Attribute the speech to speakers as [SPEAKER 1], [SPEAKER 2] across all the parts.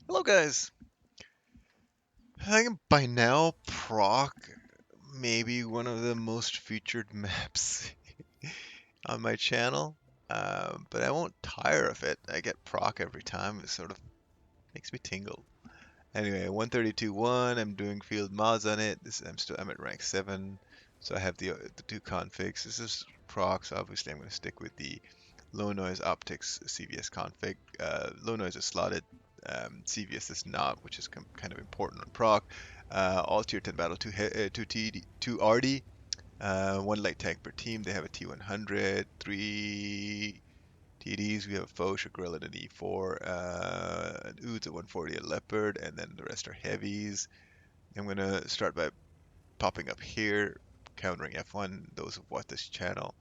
[SPEAKER 1] Hello guys! I think by now Proc maybe one of the most featured maps on my channel, but I won't tire of it. I get Proc every time. It sort of makes me tingle. Anyway, 132.1. I'm doing field mods on it. I'm at rank 7, so I have the two configs. This is Proc, so obviously I'm going to stick with the low noise optics CVS config. Low noise is slotted. CVS is not, which is kind of important on proc. All tier 10 battle, 2 RD, 1 light tank per team. They have a T100, 3 TDs. We have a Foch, a Grill, and an E4, an Oods, a 140, a Leopard, and then the rest are heavies. I'm going to start by popping up here, countering F1. Those who've watched this channel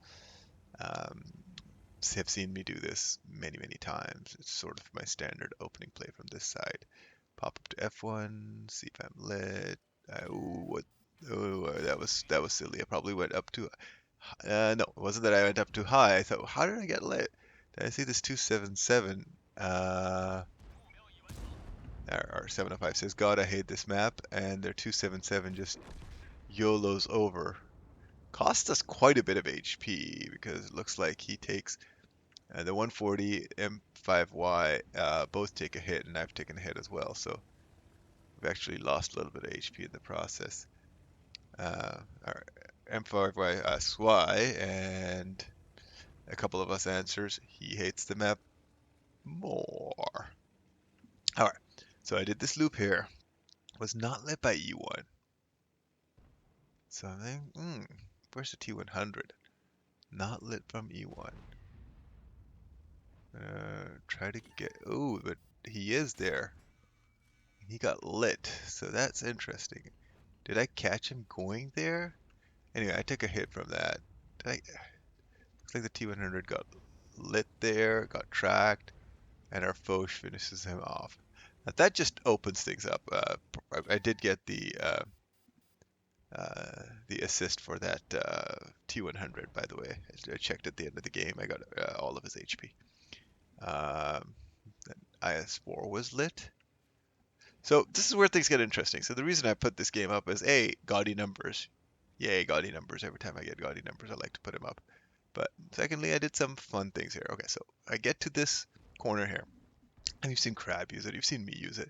[SPEAKER 1] um, have seen me do this many, many times. It's sort of my standard opening play from this side. Pop up to F1, see if I'm lit. Ooh, what? Oh, that was silly. I probably went up too. No, it wasn't that I went up too high. I thought, how did I get lit? Did I see this 277? Our 705 says, God, I hate this map, and their 277 just YOLOs over. Cost us quite a bit of HP because it looks like he takes the 140 M5Y both take a hit, and I've taken a hit as well. So we've actually lost a little bit of HP in the process. Our M5Y asks why, and a couple of us answers he hates the map more. All right, so I did this loop here. Was not lit by E1. So I'm thinking, where's the T100? Not lit from E1. Try to get. Oh, but he is there. He got lit, so that's interesting. Did I catch him going there? Anyway, I took a hit from that. Looks like the T100 got lit there, got tracked, and our Foch finishes him off. Now that just opens things up. I did get the assist for that T100, by the way. I checked at the end of the game. I got all of his HP. Um, IS4 was lit. So this is where things get interesting. So the reason I put this game up is A, gaudy numbers. Yay, gaudy numbers. Every time I get gaudy numbers, I like to put them up. But secondly, I did some fun things here. Okay, so I get to this corner here, and you've seen Crab use it. You've seen me use it.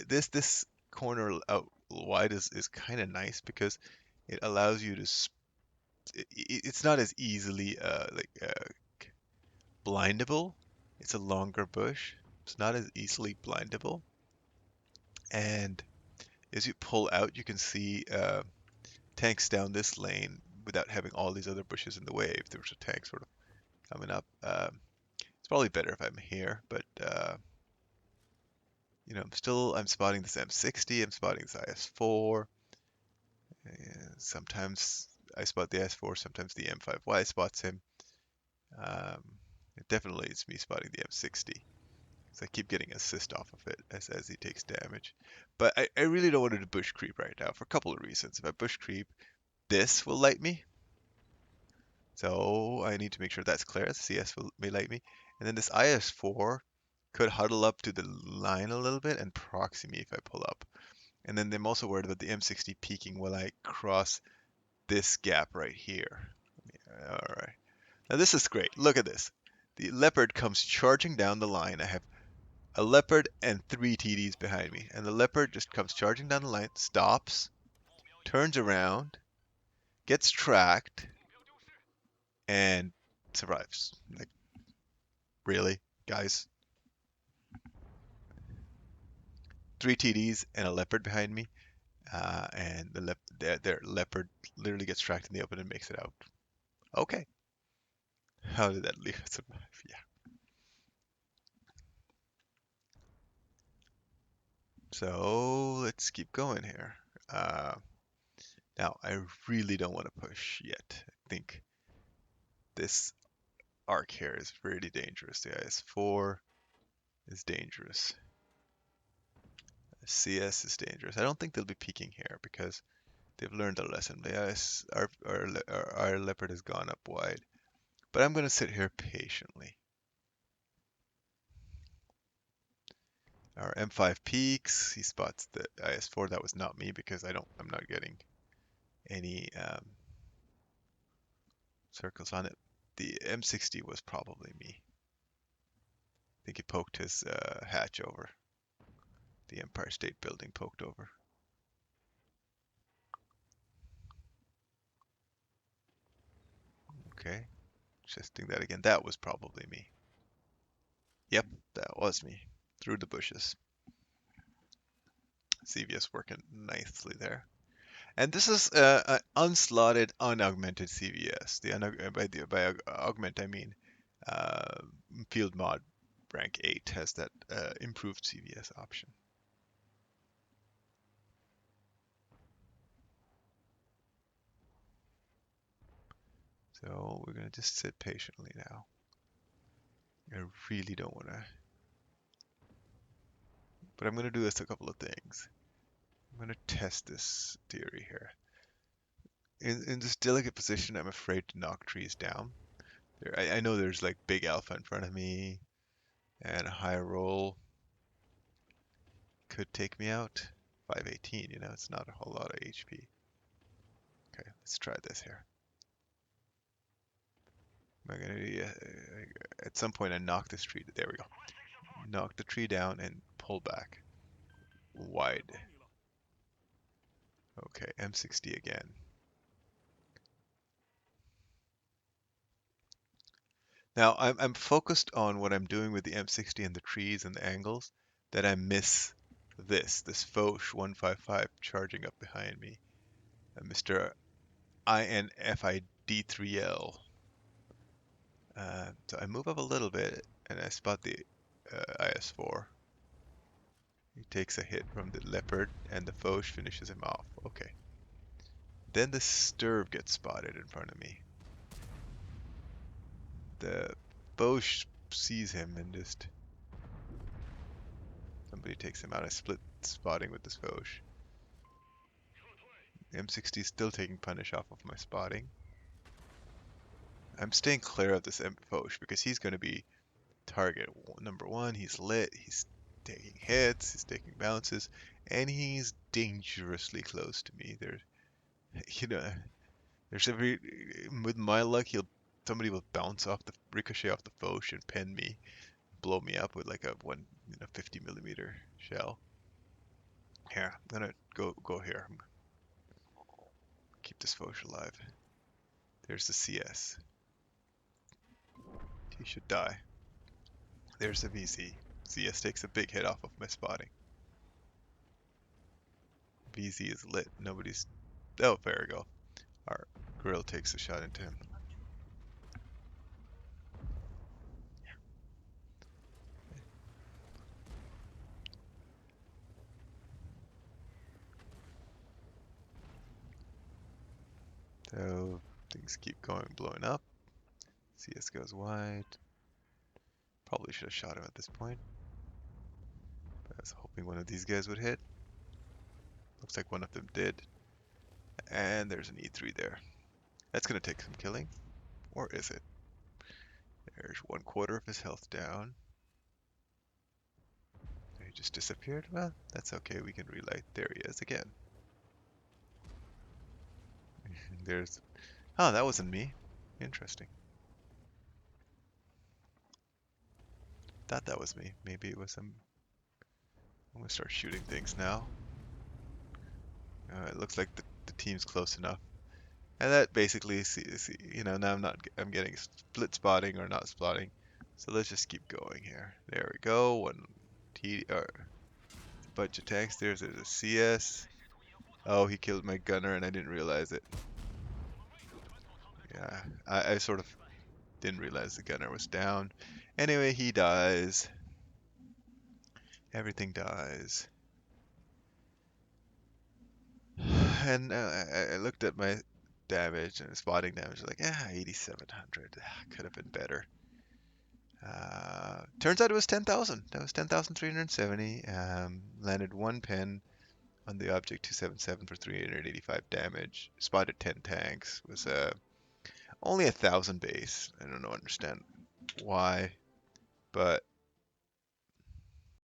[SPEAKER 1] This corner out wide is kind of nice because it allows you to. It's not as easily blindable. It's a longer bush. It's not as easily blindable, and as you pull out, you can see tanks down this lane without having all these other bushes in the way. If there was a tank sort of coming up, it's probably better if I'm here. But I'm spotting this M60. I'm spotting this IS4. Sometimes I spot the IS4. Sometimes the M5Y spots him. Um, definitely, it's me spotting the M60. So I keep getting assist off of it as he takes damage. But I really don't want to bush creep right now for a couple of reasons. If I bush creep, this will light me. So I need to make sure that's clear. CS may light me. And then this IS4 could huddle up to the line a little bit and proxy me if I pull up. And then I'm also worried about the M60 peeking while I cross this gap right here. All right. Now this is great. Look at this. The Leopard comes charging down the line. I have a Leopard and 3 TDs behind me. And the Leopard just comes charging down the line, stops, turns around, gets tracked, and survives. Like, really, guys? 3 TDs and a Leopard behind me. And their Leopard literally gets tracked in the open and makes it out. Okay. How did that leave survive? Yeah. So let's keep going here. Uh, Now, I really don't want to push yet. I think this arc here is really dangerous. The IS4 is dangerous. CS is dangerous. I don't think they'll be peeking here because they've learned a lesson. The our Leopard has gone up wide. But I'm going to sit here patiently. Our M5 peaks. He spots the IS-4. That was not me because I'm not getting any circles on it. The M60 was probably me. I think he poked his hatch over. The Empire State Building poked over. Okay, testing that again. That was probably me. Yep, that was me. Through the bushes. CVS working nicely there. And this is an unslotted, unaugmented CVS. By augment, I mean uh, field mod rank 8 has that improved CVS option. So we're going to just sit patiently now. I really don't want to, but I'm going to do this a couple of things. I'm going to test this theory here. In this delicate position, I'm afraid to knock trees down. I know there's like big alpha in front of me, and a high roll could take me out. 518, it's not a whole lot of HP. Okay, let's try this here. Am I gonna, at some point I knock this tree, there we go. Knock the tree down and pull back. Wide. Okay, M60 again. Now I'm focused on what I'm doing with the M60 and the trees and the angles that I miss this Foch 155 charging up behind me. Mr. INFID3L. So I move up a little bit and I spot the IS-4. He takes a hit from the Leopard and the Foch finishes him off. Okay. Then the Sturv gets spotted in front of me. The Foch sees him and just... Somebody takes him out. I split spotting with this Foch. The M60 is still taking punish off of my spotting. I'm staying clear of this Foch because he's going to be target number one. He's lit. He's taking hits. He's taking bounces, and he's dangerously close to me. You know, there's with my luck, somebody will bounce off the ricochet off the Foch and pin me, blow me up with like a 50 millimeter shell. Here, I'm gonna go here. Keep this Foch alive. There's the CS. He should die. There's the VZ. CS takes a big hit off of my spotting. VZ is lit. Nobody's... Oh, there we go. Our grill takes a shot into him. So things keep going, blowing up. CS goes wide. Probably should have shot him at this point. But I was hoping one of these guys would hit. Looks like one of them did. And there's an E3 there. That's going to take some killing. Or is it? There's 1/4 of his health down. He just disappeared? Well, that's okay. We can relight. There he is again. There's... Oh, that wasn't me. Interesting. Thought that was me. Maybe it was some... I'm going to start shooting things now. It looks like the team's close enough. And that basically, now I'm getting split spotting or not spotting. So let's just keep going here. There we go. One bunch of tanks. There's a CS. Oh, he killed my gunner and I didn't realize it. Yeah, I sort of didn't realize the gunner was down. Anyway, he dies. Everything dies. And I looked at my damage and spotting damage, like, 8,700. Could have been better. Turns out it was 10,000. That was 10,370. Landed one pin on the object 277 for 385 damage. Spotted 10 tanks. Was only 1,000 base. I don't understand why, but